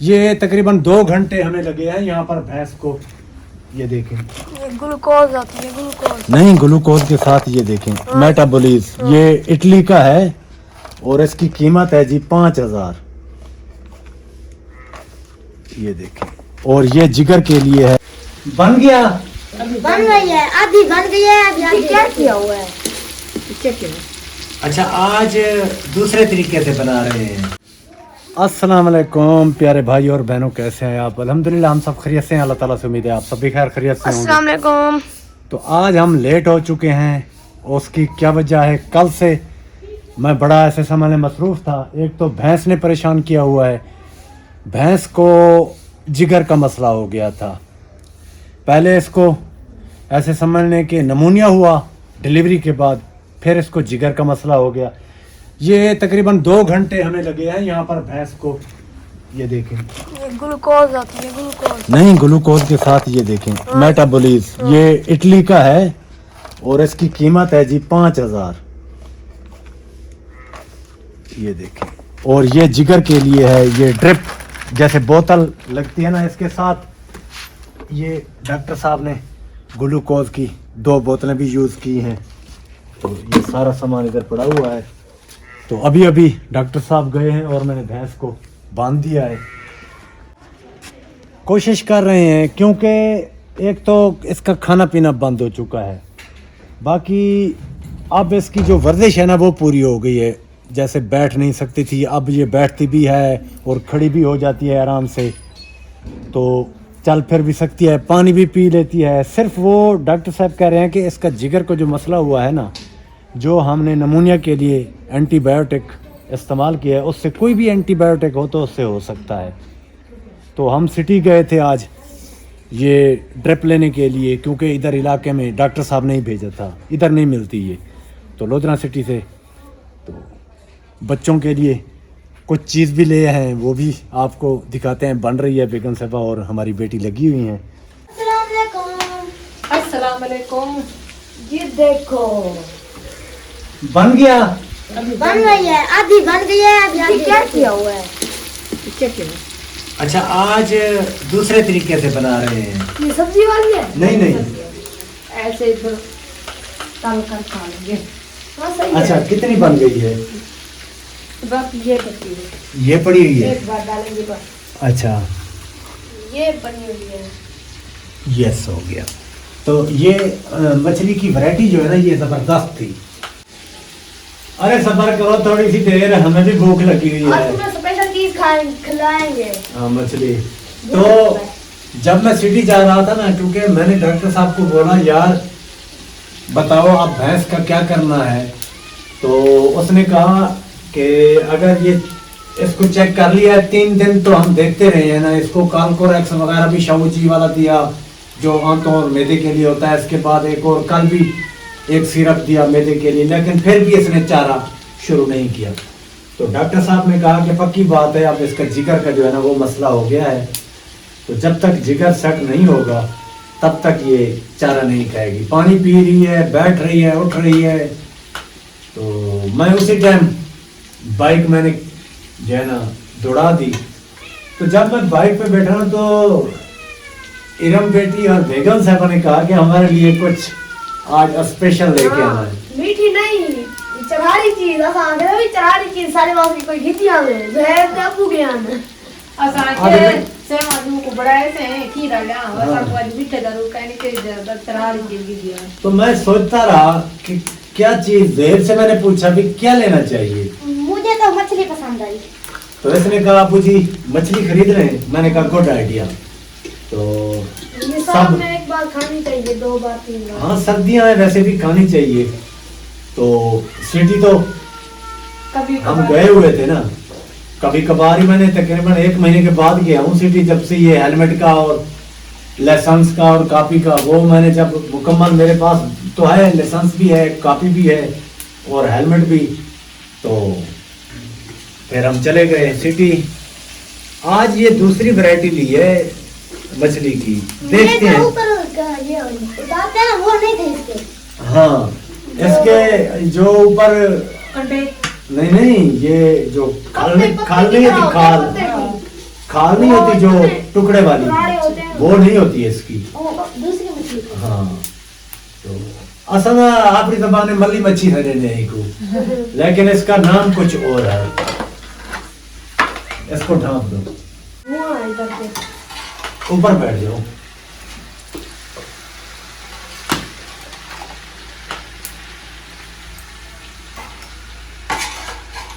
ये तकरीबन 2 घंटे हमें लगे हैं यहाँ पर भैंस को। ये देखें, ये ग्लूकोज आती है, ग्लूकोज नहीं ग्लूकोज के साथ ये देखें मेटाबॉलिज। ये इटली का है और इसकी कीमत है जी 5000। ये देखें, और ये जिगर के लिए है। बन गया, बन गई है, आधी बन गई है, आधी क्या किया हुआ है। अच्छा आज दूसरे तरीके से बना रहे हैं। अस्सलाम वालेकुम प्यारे भाई और बहनों, कैसे हैं आप? अल्हम्दुलिल्लाह हम सब खैरियत से हैं। अल्लाह ताला से उम्मीद है आप सब भी खैर खैरियत से होंगे। अस्सलाम वालेकुम। तो आज हम लेट हो चुके हैं, उसकी क्या वजह है? कल से मैं बड़ा ऐसे समय में मसरूफ़ था। एक तो भैंस ने परेशान किया हुआ है, भैंस को जिगर का मसला हो गया था। पहले इसको ऐसे समझने के नमूनिया हुआ डिलीवरी के बाद, फिर इसको जिगर का मसला हो गया। ये तकरीबन 2 घंटे हमें लगे हैं यहाँ पर भैंस को। ये देखें, ये ग्लूकोज आती है, ग्लूकोज नहीं ग्लूकोज के साथ ये देखें मेटाबॉलिज। ये इटली का है और इसकी कीमत है जी 5000। ये देखें, और ये जिगर के लिए है। ये ड्रिप जैसे बोतल लगती है ना, इसके साथ ये डॉक्टर साहब ने ग्लूकोज की 2 बोतलें भी यूज़ की हैं। तो ये सारा सामान इधर पड़ा हुआ है। तो अभी अभी डॉक्टर साहब गए हैं और मैंने भैंस को बांध दिया है। कोशिश कर रहे हैं क्योंकि एक तो इसका खाना पीना बंद हो चुका है, बाकी अब इसकी जो वर्जिश है ना वो पूरी हो गई है। जैसे बैठ नहीं सकती थी, अब ये बैठती भी है और खड़ी भी हो जाती है आराम से, तो चल फिर भी सकती है, पानी भी पी लेती है। सिर्फ वो डॉक्टर साहब कह रहे हैं कि इसका जिगर को जो मसला हुआ है ना, जो हमने नमूनिया के लिए एंटीबायोटिक इस्तेमाल किया है, उससे कोई भी एंटीबायोटिक हो तो उससे हो सकता है। तो हम सिटी गए थे आज ये ड्रिप लेने के लिए, क्योंकि इधर इलाके में डॉक्टर साहब ने ही भेजा था, इधर नहीं मिलती ये। तो लोधरा सिटी से तो बच्चों के लिए कुछ चीज़ भी ले हैं, वो भी आपको दिखाते हैं। बन रही है, बेगम साहबा और हमारी बेटी लगी हुई हैं। अस्सलाम वालेकुम। ये देखो बन गया, बन गई है, आधी बन गई है, आधी क्या किया हुआ है। अच्छा आज दूसरे तरीके से बना रहे हैं। ये सब्जी वाली है? नहीं नहीं, ऐसे तो तल कर खा लेंगे। हाँ सही अच्छा है। कितनी बन गई है? बस ये पकी है, ये पड़ी हुई है। एक बार डालेंगे बस। अच्छा ये बनी हुई है। यस हो गया। तो ये मछली की वैरायटी जो है ना, ये जबरदस्त थी। अरे सब्र करो थोड़ी सी देर, हमें भी भूख लगी हुई आज है। तुम्हें स्पेशल चीज खिलाएंगे। हाँ मछली। तो जब मैं सिटी जा रहा था ना, क्योंकि मैंने डॉक्टर साहब को बोला यार बताओ अब भैंस का क्या करना है, तो उसने कहा कि अगर ये इसको चेक कर लिया है 3 दिन, तो हम देखते रहे हैं ना, इसको कालकोरेक्स वगैरह भी शावुजी वाला दिया जो आंतों और मैदे के लिए होता है। इसके बाद एक और कल भी एक सिरप दिया मैदे के लिए, लेकिन फिर भी इसने चारा शुरू नहीं किया। तो डॉक्टर साहब ने कहा कि पक्की बात है, अब इसका जिगर का जो है ना वो मसला हो गया है, तो जब तक जिगर सेट नहीं होगा तब तक ये चारा नहीं खाएगी। पानी पी रही है, बैठ रही है, उठ रही है। तो मैं उसी टाइम बाइक मैंने जो है ना दौड़ा दी। तो जब मैं बाइक पे बैठा तो इरम बेटी और बेगम साहबा ने कहा कि हमारे लिए कुछ आज स्पेशल लेके आना है। मीठी नहीं, चढ़ारी चीज असां के भी चढ़ारी चीज सारे वास की कोई गीतियां में जो है कापू ज्ञान असां के से माजू को बड़ाए से खीरा ला असां को आज मीठे दारू कहने के चढ़ारी चीज दिया। तो मैं सोचता रहा कि क्या चीज, देर से मैंने पूछा भी क्या लेना चाहिए। मुझे तो मछली पसंद आई। तो इसने कहा आपू जी मछली खरीद रहे हैं। मैंने कहा गुड आइडिया। तो ये साल में एक बार खानी चाहिए, 2 बार 3 बार। हाँ सर्दियां हैं, वैसे भी खानी चाहिए। तो सिटी तो कभी हम गए हुए थे ना, कभी कभार ही। मैंने तकरीबन 1 महीने के बाद गया हूँ सिटी, जब से ये हेलमेट का और लाइसेंस का और कॉपी का वो मैंने जब मुकम्मल, मेरे पास तो है लाइसेंस भी है, कॉपी भी है और हेलमेट भी। तो फिर हम चले गए सिटी। आज ये दूसरी वैरायटी ली है मछली की, देखते हैं। ये उतारते हैं वो नहीं थे इसके। हाँ इसके जो ऊपर कंटे नहीं, ये जो खाल नहीं थी, खाल नहीं होती जो टुकड़े वाली, टुकड़े होते हैं। वो नहीं होती है इसकी। वो दूसरी मछली। हाँ तो असल में आपकी जबान में मल्ली मच्छी है नहीं को, लेकिन इसका नाम कुछ और है। इसको ढांप दो, वो है इधर पे। ऊपर बैठ जाओ।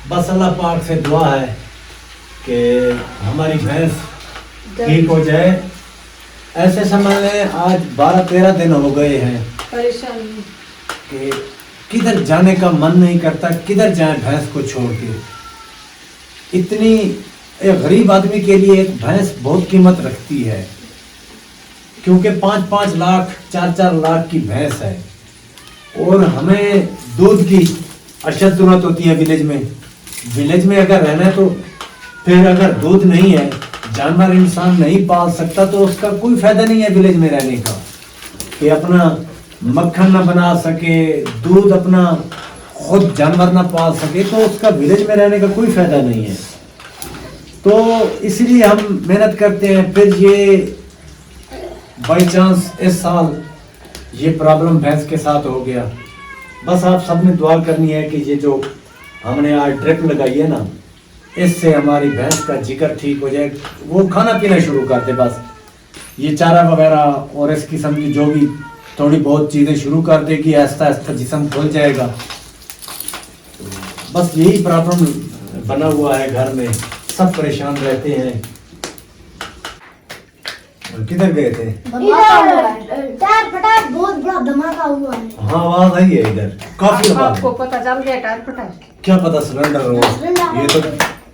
बस अल्लाह पाक से दुआ है कि हमारी भैंस ठीक हो जाए। ऐसे समय में आज 12-13 दिन हो गए हैं परेशानी कि किधर जाने का मन नहीं करता, किधर जाए भैंस को छोड़ के। इतनी एक गरीब आदमी के लिए एक भैंस बहुत कीमत रखती है, क्योंकि 5-5 लाख 4-4 लाख की भैंस है और हमें दूध की अशद जरूरत होती है विलेज में। विलेज में अगर रहना है तो फिर अगर दूध नहीं है, जानवर इंसान नहीं पाल सकता, तो उसका कोई फायदा नहीं है विलेज में रहने का कि अपना मक्खन ना बना सके, दूध अपना खुद जानवर ना पाल सके, तो उसका विलेज में रहने का कोई फायदा नहीं है। तो इसलिए हम मेहनत करते हैं। फिर ये बाई चांस इस साल ये प्रॉब्लम भैंस के साथ हो गया। बस आप सब ने दुआ करनी है कि ये जो हमने आज ड्रिप लगाई है ना, इससे हमारी भैंस का जिगर ठीक हो जाए, वो खाना पीना शुरू कर दे। बस ये चारा वगैरह और इस किस्म की जो भी थोड़ी बहुत चीज़ें शुरू कर देगी, आहिस्ता आहिस्ता जिस्म खुल जाएगा। बस यही प्रॉब्लम बना हुआ है घर में, सब परेशान रहते हैं। किधर गए थे? इधर टायर फटा, बहुत बड़ा धमाका हुआ है। हाँ आवाज आई है इधर, काफी आवाज आपको है। पता चल गया टायर फटा है? क्या पता सिलेंडर हो, ये तो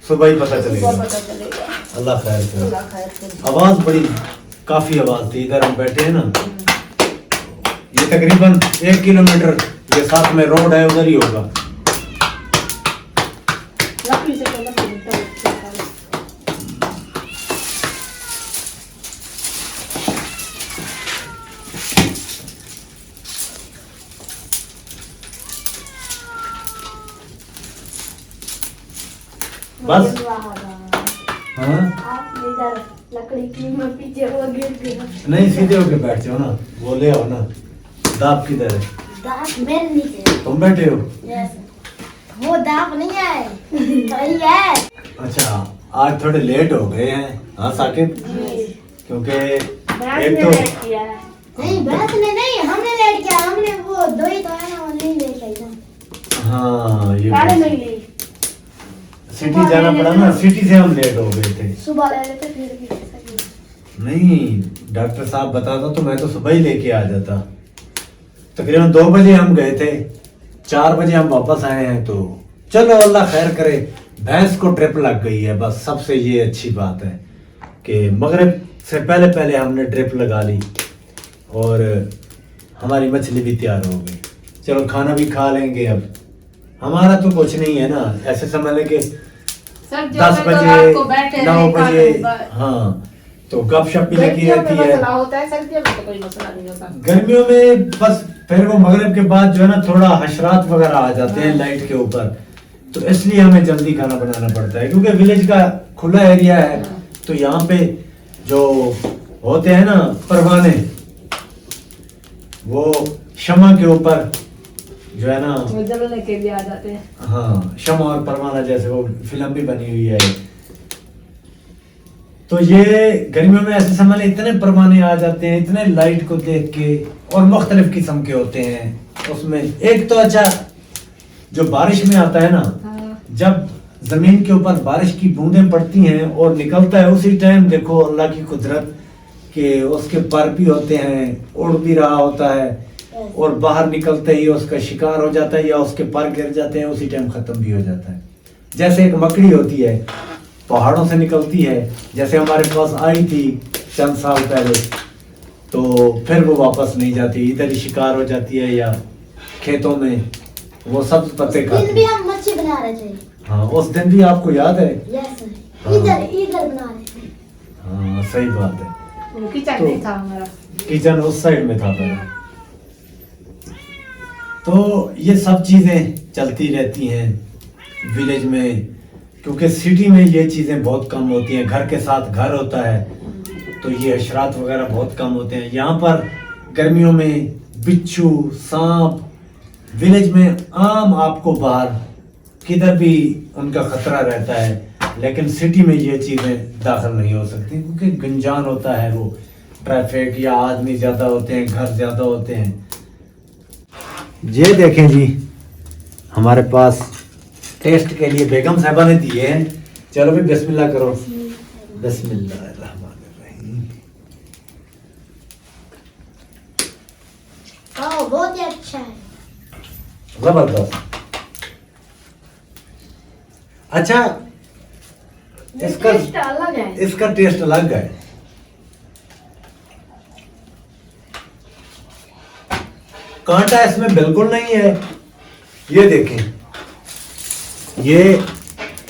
सुबह ही पता चलेगा। पता चलेगा। अल्लाह खैर करे। अल्लाह खैर करे। आवाज बड़ी काफी आवाज थी। इधर हम बैठे हैं ना, ये तकरीबन 1 किलोमीटर ये साथ में रोड है, उधर ही होगा। लकड़ी से तो लकड़ी तो बस हाँ आप इधर लकड़ी की मैं पीछे वो गिर गया। नहीं, सीधे होके बैठ जाओ ना, वो ले आओ ना। दाप किधर है? दांत मेरे नीचे। तुम बैठे हो? यस। वो दांत नहीं है, वही है। अच्छा, आज थोड़े लेट हो गए हैं हाँ साकिब, क्योंकि एक तो नहीं भैंस ने नहीं, हमने लेट किया। हमने वो दो ही तो है ना, वो नहीं लेट किया। हाँ ये गाड़ी नहीं ली, सिटी जाना पड़ा ना, सिटी से हम लेट हो गए थे। सुबह ले लेते फिर भी ऐसा नहीं, डॉक्टर साहब बताता तो मैं तो सुबह ही लेके आ जाता। तकरीबन 2 बजे हम गए थे, 4 बजे हम वापस आए हैं। तो चलो अल्लाह खैर करे, भैंस को ट्रिप लग गई है। बस सबसे ये अच्छी बात है कि मगरिब से पहले पहले हमने ड्रिप लगा ली और हमारी मछली भी तैयार हो गई। चलो खाना भी खा लेंगे। अब हमारा तो कुछ नहीं है ना, ऐसे समझ लें कि 10 बजे 9 बजे हाँ, तो गपशप भी लगी रहती है। मसला होता है, सर्दियों में तो कोई मसला नहीं होता। गर्मियों में बस फिर वो मगरिब के बाद जो है ना, थोड़ा हशरात वगैरह आ जाते हैं लाइट के ऊपर, तो इसलिए हमें जल्दी खाना बनाना पड़ता है। क्योंकि विलेज का खुला एरिया है, तो यहाँ पे जो होते हैं ना परवाने, वो शमा के ऊपर जो है ना, वो जलने के लिए आ जाते हैं। हाँ शमा और परवाना जैसे वो फिल्म भी बनी हुई है। तो ये गर्मियों में ऐसे समय इतने परवाने आ जाते हैं, इतने लाइट को देख के, और मुख्तलिफ किस्म के होते हैं उसमें। एक तो अच्छा जो बारिश में आता है ना, हाँ। जब जमीन के ऊपर बारिश की बूंदें पड़ती हैं और निकलता है, उसी टाइम देखो अल्लाह की कुदरत के उसके पर भी होते हैं, उड़ भी रहा होता है, और बाहर निकलते ही उसका शिकार हो जाता है या उसके पर गिर जाते हैं, उसी टाइम खत्म भी हो जाता है। जैसे एक मकड़ी होती है, पहाड़ों से निकलती है, जैसे हमारे पास आई थी चंद साल पहले, तो फिर वो वापस नहीं जाती, इधर ही शिकार हो जाती है या खेतों में वो सब पत्ते दिन खाती भी है। हम मच्छी बना रहे थे। हाँ उस दिन भी आपको याद है? यस, हाँ। इधर इधर बना रहे थे। हाँ सही बात है। वो किचन तो- नहीं था हमारा। किचन उस साइड में था पहले। तो ये सब चीजें चलती रहती हैं विलेज में। क्योंकि सिटी में ये चीज़ें बहुत कम होती हैं, घर के साथ घर होता है तो ये हशरात वगैरह बहुत कम होते हैं। यहाँ पर गर्मियों में बिच्छू, सांप, विलेज में आम आपको बाहर किधर भी उनका खतरा रहता है, लेकिन सिटी में ये चीज़ें दाखिल नहीं हो सकती क्योंकि गुंजान होता है, वो ट्रैफिक या आदमी ज़्यादा होते हैं, घर ज़्यादा होते हैं। ये देखें जी, हमारे पास टेस्ट के लिए बेगम साहबा ने दिए हैं। चलो भी बिस्मिल्लाह करो। बिस्मिल्लाहिर्रहमानिर्रहीम। बहुत ही अच्छा है। जबरदस्त। अच्छा, इसका टेस्ट अलग है। इसका टेस्ट अलग है। कांटा इसमें बिल्कुल नहीं है। ये देखें, ये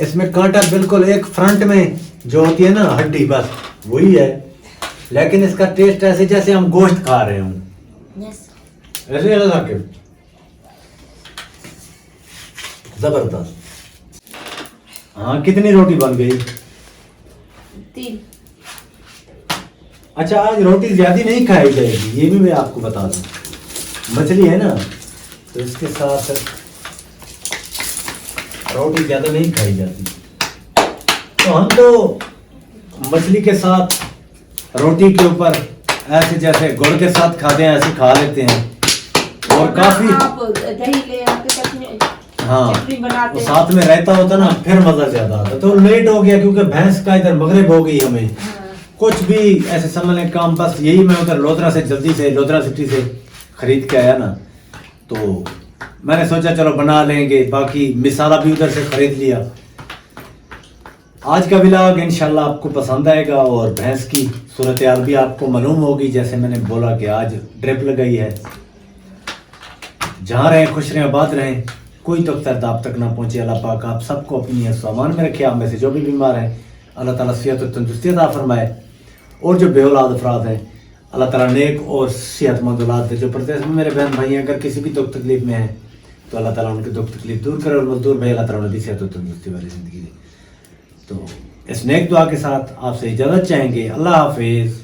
इसमें कांटा बिल्कुल एक फ्रंट में जो होती है ना हड्डी, बस वही है, लेकिन इसका टेस्ट ऐसे जैसे हम गोश्त खा रहे हों, ऐसे लगा के जबरदस्त। हाँ, कितनी रोटी बन गई? 3। अच्छा, आज रोटी ज्यादा नहीं खाई जाएगी, ये भी मैं आपको बता दूं। मछली है ना, तो इसके साथ रोटी ज्यादा नहीं खाई जाती। तो हम तो मछली के साथ रोटी के ऊपर ऐसे जैसे गुड़ के साथ खाते हैं, ऐसे खा लेते हैं। और काफी आप दही ले आके चटनी हाँ, चटनी बनाते तो हैं। साथ में रहता होता ना, फिर मजा ज्यादा आता। तो लेट हो गया क्योंकि भैंस का इधर मगरिब हो गई हमें। हाँ। कुछ भी ऐसे समझ लें काम, बस यही मैं उधर लोधरा से जल्दी से लोधरा सिटी से खरीद के आया ना, तो मैंने सोचा चलो बना लेंगे, बाकी मिसाला भी उधर से खरीद लिया। आज का व्लॉग इंशाल्लाह आपको पसंद आएगा और भैंस की सूरत हाल भी आपको मालूम होगी। जैसे मैंने बोला कि आज ड्रिप लगाई है। जहाँ रहें खुश रहें, आबाद रहें, कोई तो दर्द तक ना पहुँचे। अल्लाह पाक आप सबको अपनी सामान में रखे। आप में से जो भी बीमार हैं अल्लाह ताला सेहत और तंदुरुस्ती अता फरमाए, और जो बेऔलाद अफराद हैं अल्लाह ताला नेक और सेहतमंद औलाद दे। जो प्रदेश में मेरे बहन भाई हैं, अगर किसी भी दुख तकलीफ में हैं तो अल्लाह ताला उनकी दुख तकलीफ दूर करे, और मजदूर भाई अल्लाह ताला उनकी सेहत और तंदुरुस्ती वाली ज़िंदगी दे। तो इस नेक दुआ के साथ आपसे इजाज़त चाहेंगे। अल्लाह हाफिज़।